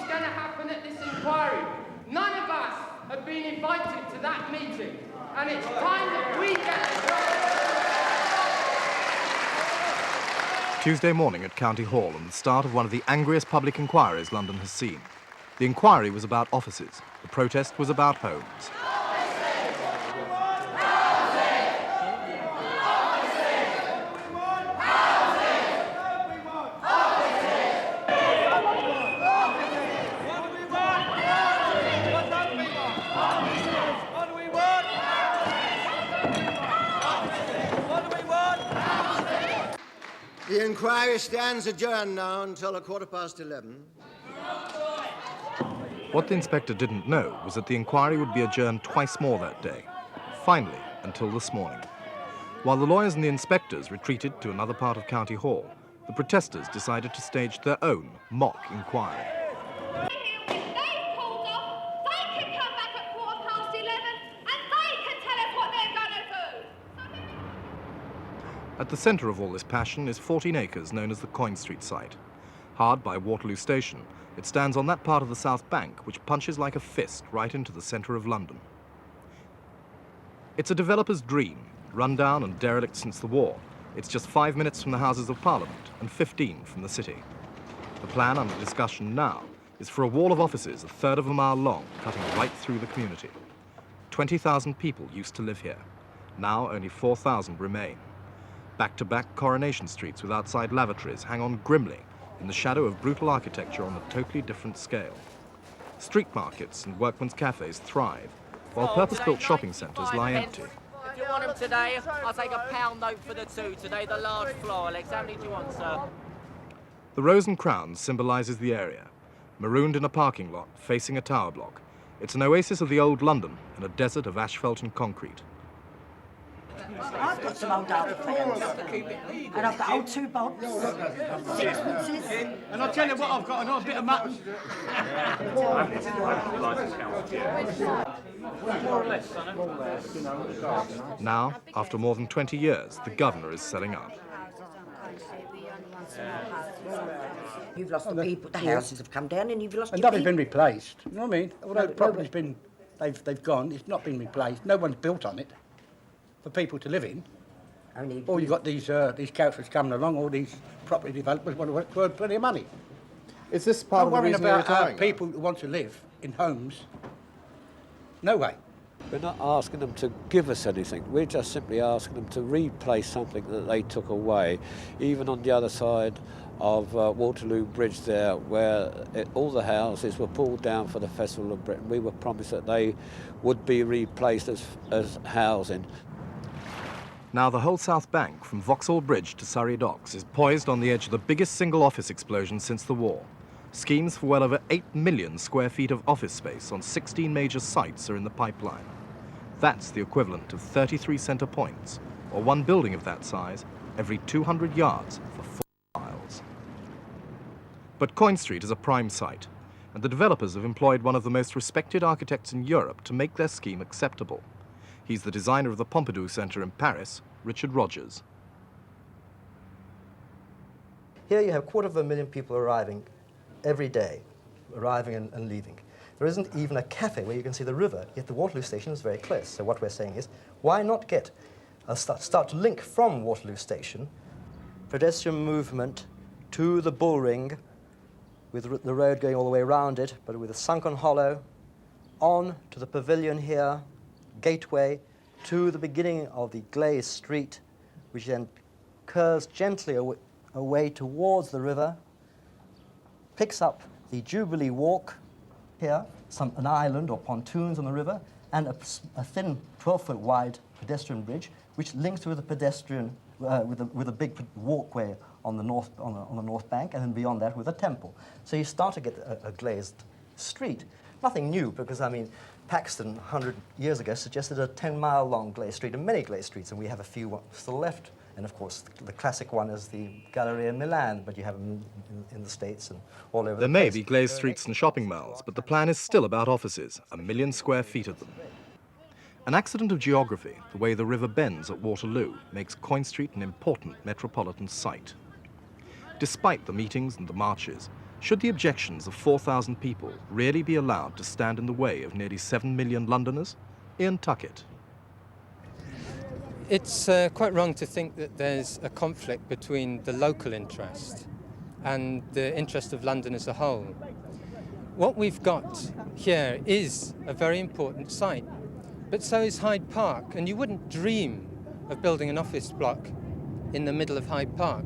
going to happen at this inquiry. None of us have been invited to that meeting, and it's time that we get it. Tuesday morning at County Hall and the start of one of the angriest public inquiries London has seen. The inquiry was about offices. The protest was about homes. The inquiry stands adjourned now until 11:15. What the inspector didn't know was that the inquiry would be adjourned twice more that day, finally until this morning. While the lawyers and the inspectors retreated to another part of County Hall, the protesters decided to stage their own mock inquiry. At the centre of all this passion is 14 acres known as the Coin Street site. Hard by Waterloo Station, it stands on that part of the South Bank which punches like a fist right into the centre of London. It's a developer's dream, run down and derelict since the war. It's just 5 minutes from the Houses of Parliament and 15 from the city. The plan under discussion now is for a wall of offices a third of a mile long, cutting right through the community. 20,000 people used to live here. Now only 4,000 remain. Back-to-back Coronation Streets with outside lavatories hang on grimly in the shadow of brutal architecture on a totally different scale. Street markets and workmen's cafes thrive, while purpose-built shopping centres lie empty. If you want them today, I'll take a £1 note for the two today, the large floral eggs. How many do you want, sir? The Rose and Crown symbolises the area, marooned in a parking lot facing a tower block. It's an oasis of the old London in a desert of asphalt and concrete. I've got some old Derby fans, and I've got old 2 bolts, sixpences. And I'll tell you what I've got, I've got a bit of mutton. Now, after more than 20 years, the governor is selling up. You've lost the people, the houses have come down, and you've lost And your nothing's people. been replaced, you know what I mean? Although the property's been, they've gone, it's not been replaced, no one's built on it for people to live in. Or you've got these councils coming along, all these property developers want to work for plenty of money. Is this part of the reason you're retiring? People who want to live in homes. No way. We're not asking them to give us anything. We're just simply asking them to replace something that they took away. Even on the other side of Waterloo Bridge there, where all the houses were pulled down for the Festival of Britain, we were promised that they would be replaced as housing. Now the whole South Bank, from Vauxhall Bridge to Surrey Docks, is poised on the edge of the biggest single office explosion since the war. Schemes for well over 8 million square feet of office space on 16 major sites are in the pipeline. That's the equivalent of 33 centre points, or one building of that size every 200 yards for 4 miles. But Coin Street is a prime site, and the developers have employed one of the most respected architects in Europe to make their scheme acceptable. He's the designer of the Pompidou Centre in Paris, Richard Rogers. Here you have 250,000 people arriving every day, arriving and leaving. There isn't even a cafe where you can see the river, yet the Waterloo Station is very close. So what we're saying is, why not get start to link from Waterloo Station, pedestrian movement to the Bull Ring, with the road going all the way around it, but with a sunken hollow, on to the pavilion here, gateway, to the beginning of the glazed street, which then curves gently away towards the river, picks up the Jubilee Walk here, an island or pontoons on the river, and a thin 12-foot wide pedestrian bridge, which links with a pedestrian, with a big walkway on the north bank, and then beyond that with a temple. So you start to get a glazed street. Nothing new, because I mean, Paxton 100 years ago suggested a 10-mile long glazed street, and many glazed streets, and we have a few still left. And of course, the classic one is the Galleria Milan, but you have them in the States and all over the place. There may be glazed streets and shopping malls, but the plan is still about offices, 1 million square feet of them. An accident of geography, the way the river bends at Waterloo, makes Coin Street an important metropolitan site. Despite the meetings and the marches, Should the objections of 4,000 people really be allowed to stand in the way of nearly 7 million Londoners? Ian Tuckett. It's quite wrong to think that there's a conflict between the local interest and the interest of London as a whole. What we've got here is a very important site, but so is Hyde Park, and you wouldn't dream of building an office block in the middle of Hyde Park,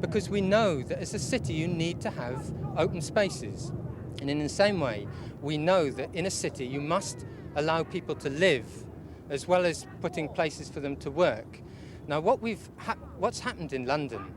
because we know that as a city you need to have open spaces. And in the same way, we know that in a city you must allow people to live as well as putting places for them to work. Now what's happened in London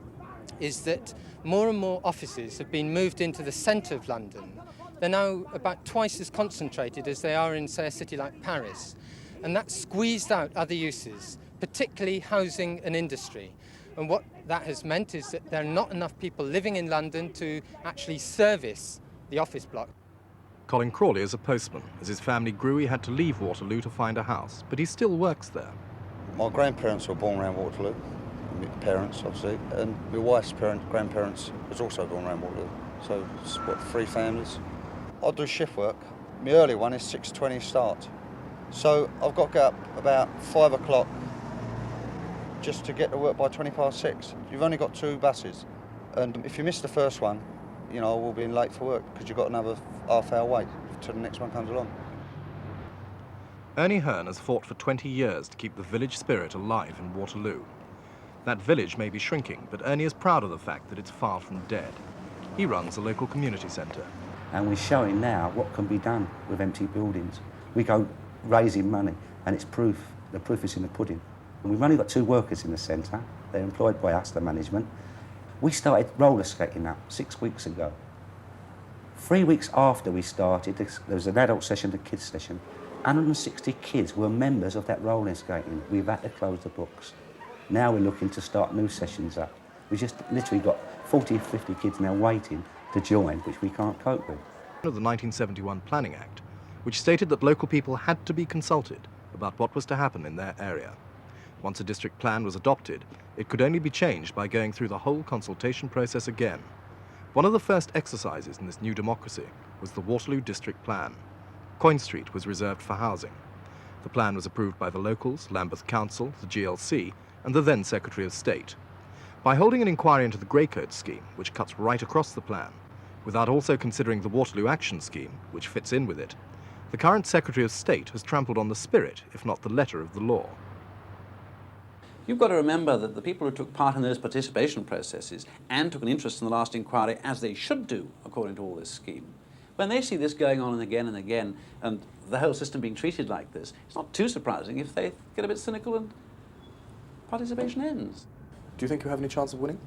is that more and more offices have been moved into the centre of London. They're now about twice as concentrated as they are in, say, a city like Paris. And that squeezed out other uses, particularly housing and industry. And what that has meant is that there are not enough people living in London to actually service the office block. Colin Crawley is a postman. As his family grew, he had to leave Waterloo to find a house, but he still works there. My grandparents were born around Waterloo, my parents obviously, and my wife's grandparents was also born around Waterloo. So it's what, 3 families. I do shift work. My early one is 6:20 start. So I've got to get up about 5 o'clock just to get to work by 6:20. You've only got 2 buses, and if you miss the first one, you know, we'll be late for work because you've got another half-hour wait till the next one comes along. Ernie Hearn has fought for 20 years to keep the village spirit alive in Waterloo. That village may be shrinking, but Ernie is proud of the fact that it's far from dead. He runs a local community centre. And we're showing now what can be done with empty buildings. We go raising money, and it's proof. The proof is in the pudding. And we've only got 2 workers in the centre. They're employed by us, the management. We started roller skating up 6 weeks ago. 3 weeks after we started, there was an adult session and a kids session. 160 kids were members of that roller skating. We've had to close the books. Now we're looking to start new sessions up. We just literally got 40 or 50 kids now waiting to join, which we can't cope with. Of the 1971 Planning Act, which stated that local people had to be consulted about what was to happen in their area. Once a district plan was adopted, it could only be changed by going through the whole consultation process again. One of the first exercises in this new democracy was the Waterloo District Plan. Coin Street was reserved for housing. The plan was approved by the locals, Lambeth Council, the GLC, and the then Secretary of State. By holding an inquiry into the Greycoat scheme, which cuts right across the plan, without also considering the Waterloo Action Scheme, which fits in with it, the current Secretary of State has trampled on the spirit, if not the letter of the law. You've got to remember that the people who took part in those participation processes and took an interest in the last inquiry, as they should do, according to all this scheme, when they see this going on and again, and the whole system being treated like this, it's not too surprising if they get a bit cynical and participation ends. Do you think you have any chance of winning?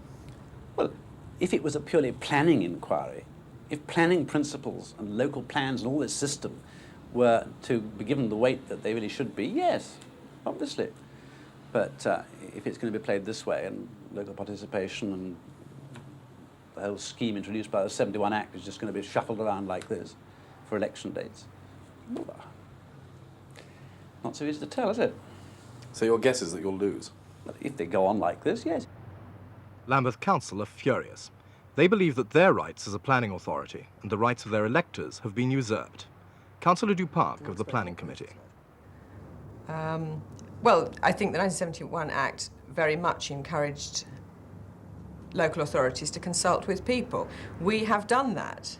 Well, if it was a purely planning inquiry, if planning principles and local plans and all this system were to be given the weight that they really should be, yes, obviously. But if it's going to be played this way, and local participation and the whole scheme introduced by the 71 Act is just going to be shuffled around like this for election dates, not so easy to tell, is it? So your guess is that you'll lose? Well, if they go on like this, yes. Lambeth Council are furious. They believe that their rights as a planning authority and the rights of their electors have been usurped. Councillor Duparc of the Planning Committee. Well, I think the 1971 Act very much encouraged local authorities to consult with people. We have done that.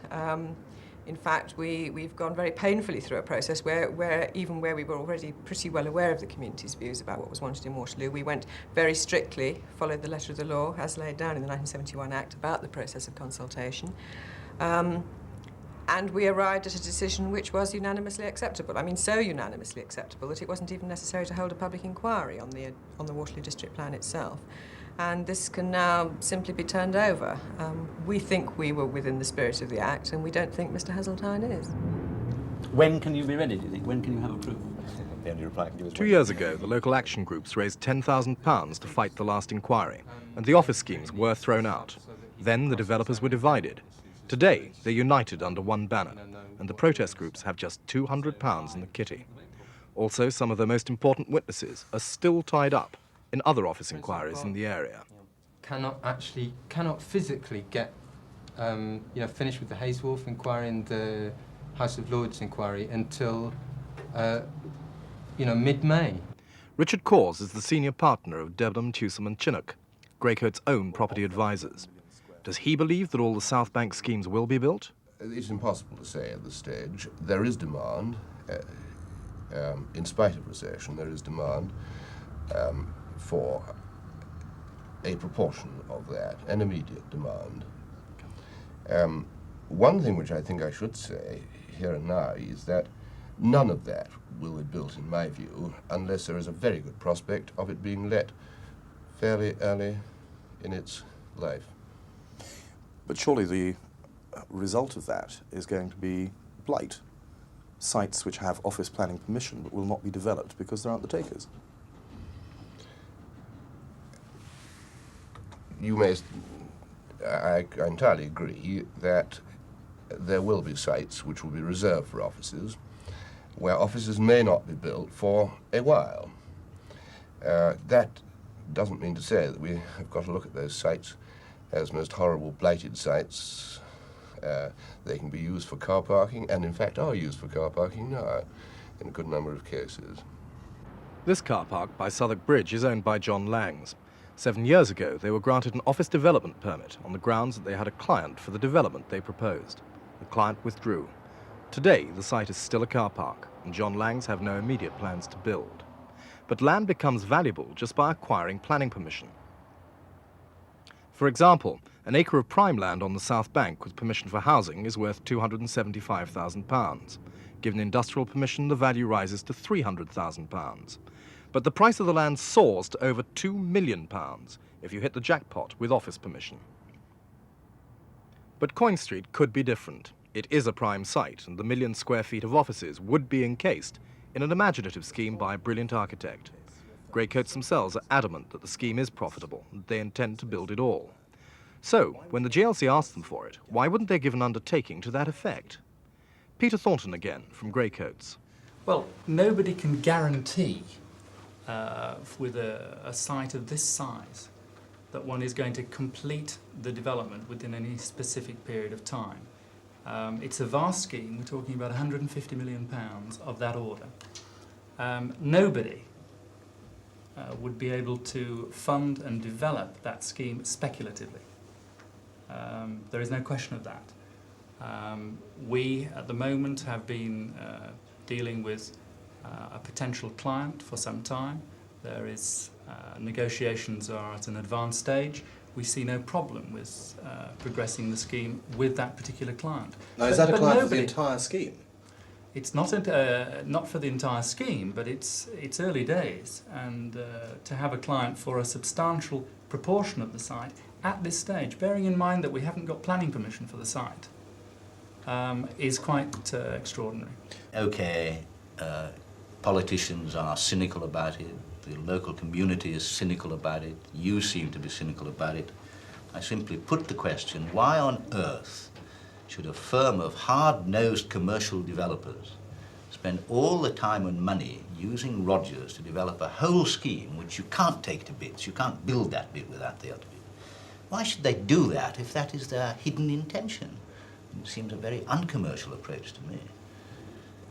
In fact, we've gone very painfully through a process where even where we were already pretty well aware of the community's views about what was wanted in Waterloo, we went very strictly, followed the letter of the law as laid down in the 1971 Act about the process of consultation. And we arrived at a decision which was unanimously acceptable. I mean, so unanimously acceptable that it wasn't even necessary to hold a public inquiry on the Waterloo District Plan itself. And this can now simply be turned over. We think we were within the spirit of the Act, and we don't think Mr. Heseltine is. When can you be ready, do you think? When can you have a proof? The only reply I can give is 2 years ago, the local action groups raised £10,000 to fight the last inquiry, and the office schemes were thrown out. Then the developers were divided. Today, they're united under one banner, and the protest groups have just £200 in the kitty. Also, some of the most important witnesses are still tied up in other office inquiries in the area. Cannot physically get finish with the Hayeswolf inquiry and the House of Lords inquiry until, mid-May. Richard Cawes is the senior partner of Debenham, Tewsome and Chinook, Greycoat's own property advisors. Does he believe that all the South Bank schemes will be built? It's impossible to say at this stage. There is demand. In spite of recession, there is demand for a proportion of that, an immediate demand. One thing which I think I should say here and now is that none of that will be built, in my view, unless there is a very good prospect of it being let fairly early in its life. But surely the result of that is going to be blight. Sites which have office planning permission but will not be developed because there aren't the takers. I entirely agree that there will be sites which will be reserved for offices, where offices may not be built for a while. That doesn't mean to say that we have got to look at those sites as most horrible blighted sites. They can be used for car parking, and in fact are used for car parking now in a good number of cases. This car park by Southwark Bridge is owned by John Langs. 7 years ago, they were granted an office development permit on the grounds that they had a client for the development they proposed. The client withdrew. Today, the site is still a car park, and John Langs have no immediate plans to build. But land becomes valuable just by acquiring planning permission. For example, an acre of prime land on the South Bank with permission for housing is worth £275,000. Given industrial permission, the value rises to £300,000. But the price of the land soars to over £2 million if you hit the jackpot with office permission. But Coin Street could be different. It is a prime site, and the 1 million square feet of offices would be encased in an imaginative scheme by a brilliant architect. Greycoats themselves are adamant that the scheme is profitable, and they intend to build it all. So, when the GLC asked them for it, why wouldn't they give an undertaking to that effect? Peter Thornton again, from Greycoats. Well, nobody can guarantee with a site of this size that one is going to complete the development within any specific period of time. It's a vast scheme. We're talking about £150 million of that order. Nobody would be able to fund and develop that scheme speculatively. There is no question of that. We, at the moment, have been dealing with a potential client for some time. There is negotiations are at an advanced stage. We see no problem with progressing the scheme with that particular client. Now, is that a client for the entire scheme? It's not not for the entire scheme, but it's early days, and to have a client for a substantial proportion of the site at this stage, bearing in mind that we haven't got planning permission for the site, is quite extraordinary. Okay, politicians are cynical about it, the local community is cynical about it, you seem to be cynical about it. I simply put the question, why on earth should a firm of hard-nosed commercial developers spend all the time and money using Rogers to develop a whole scheme which you can't take to bits, you can't build that bit without the other bit? Why should they do that if that is their hidden intention? It seems a very uncommercial approach to me.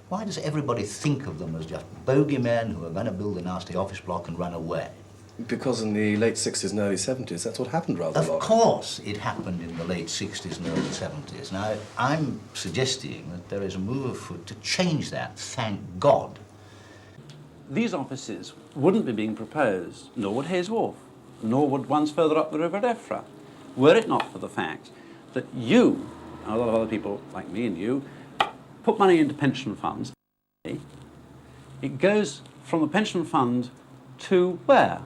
Why does everybody think of them as just bogeymen who are going to build a nasty office block and run away? Because in the late 60s and early 70s, that's what happened rather a lot. Of course it happened in the late 60s and early 70s. Now, I'm suggesting that there is a move afoot to change that, thank God. These offices wouldn't be being proposed, nor would Hayeswolf, nor would ones further up the river at Effra, were it not for the fact that you, and a lot of other people like me and you, put money into pension funds. It goes from the pension fund to where?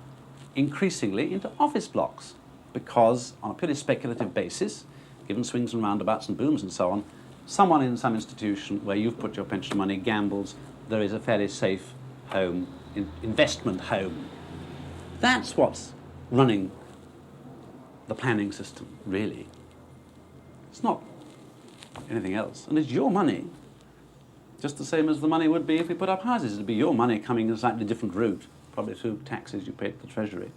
Increasingly into office blocks, because on a purely speculative basis, given swings and roundabouts and booms and so on, someone in some institution where you've put your pension money gambles, there is a fairly safe home, investment home. That's what's running the planning system, really. It's not anything else, and it's your money, just the same as the money would be if we put up houses. It'd be your money coming in a slightly different route, probably through taxes you pay to the Treasury.